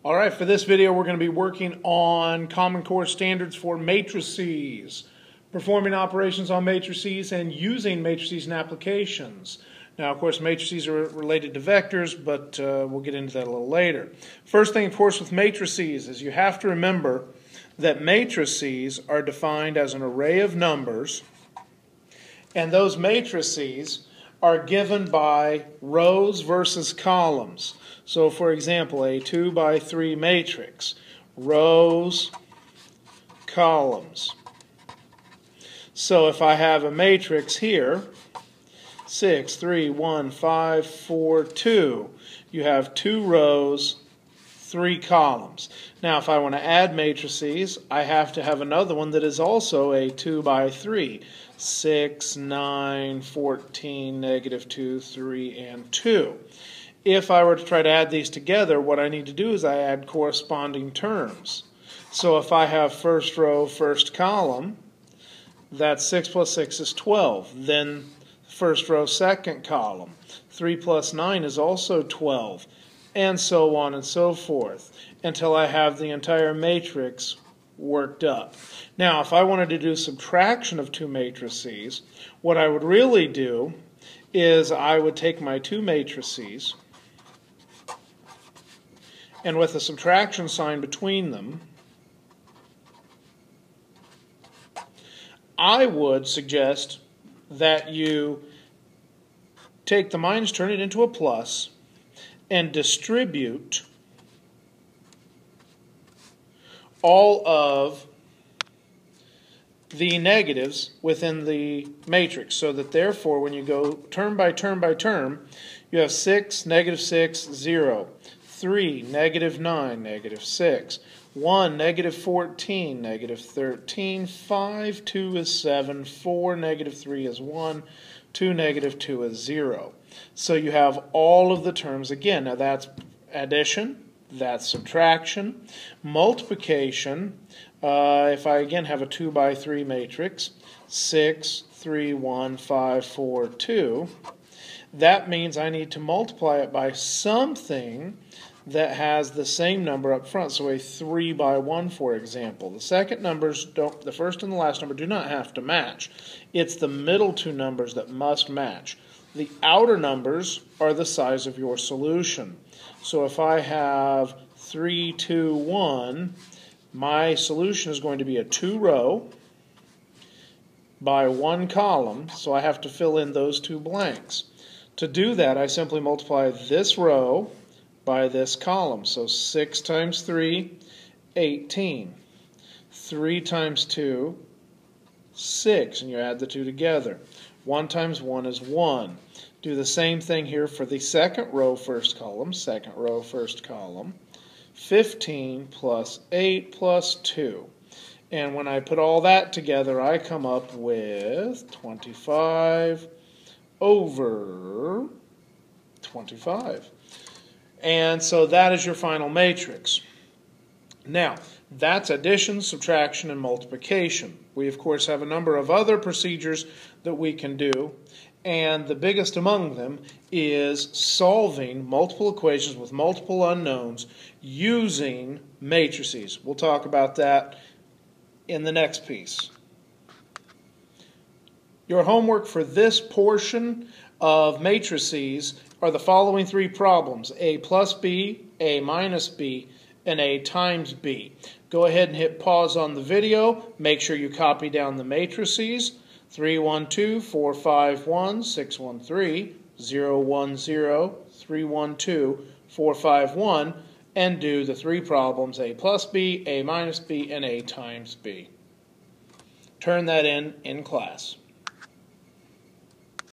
Alright, for this video we're going to be working on Common Core standards for matrices, performing operations on matrices, and using matrices in applications. Now, of course, matrices are related to vectors, but we'll get into that a little later. First thing, of course, with matrices is you have to remember that matrices are defined as an array of numbers, and those matrices are given by rows versus columns. So, for example, a 2 by 3 matrix, rows, columns. So if I have a matrix here, 6, 3, 1, 5, 4, 2, you have 2 rows, 3 columns. Now, if I want to add matrices, I have to have another one that is also a 2 by 3. 6, 9, 14, negative 2, 3, and 2. If I were to try to add these together, what I need to do is I add corresponding terms. So if I have first row, first column, that's 6 plus 6 is 12. Then first row, second column. 3 plus 9 is also 12. And so on and so forth, until I have the entire matrix worked up. Now, if I wanted to do subtraction of two matrices, what I would really do is I would take my two matrices, and with a subtraction sign between them, I would suggest that you take the minus, turn it into a plus, and distribute all of the negatives within the matrix, so that therefore when you go term by term by term, you have 6, negative 6, 0, 3, negative 9, negative 6, 1, negative 14, negative 13, 5, 2 is 7, 4, negative 3 is 1, 2, negative 2 is 0. So you have all of the terms again. Now that's addition, that's subtraction, multiplication. If I again have a 2 by 3 matrix, 6, 3, 1, 5, 4, 2, that means I need to multiply it by something that has the same number up front. So a 3 by 1, for example. The second numbers don't, the first and the last number do not have to match. It's the middle two numbers that must match. The outer numbers are the size of your solution. So if I have 3, 2, 1, my solution is going to be a 2 row by 1 column, so I have to fill in those 2 blanks. To do that, I simply multiply this row by this column. So 6 times 3, 18. 3 times 2, 6, and you add the 2 together. 1 times 1 is 1. Do the same thing here for the second row, first column, second row, first column. 15 plus 8 plus 2. And when I put all that together, I come up with 25 over 25. And so that is your final matrix. Now, that's addition, subtraction, and multiplication. We, of course, have a number of other procedures that we can do, and the biggest among them is solving multiple equations with multiple unknowns using matrices. We'll talk about that in the next piece. Your homework for this portion of matrices are the following 3 problems: A plus B, A minus B, and A times B. Go ahead and hit pause on the video. Make sure you copy down the matrices: 3, 1, 2, 4, 5, 1, 6, 1, 3, 0, 1, 0, 3, 1, 2, 4, 5, 1, and do the 3 problems: A plus B, A minus B, and A times B. Turn that in class.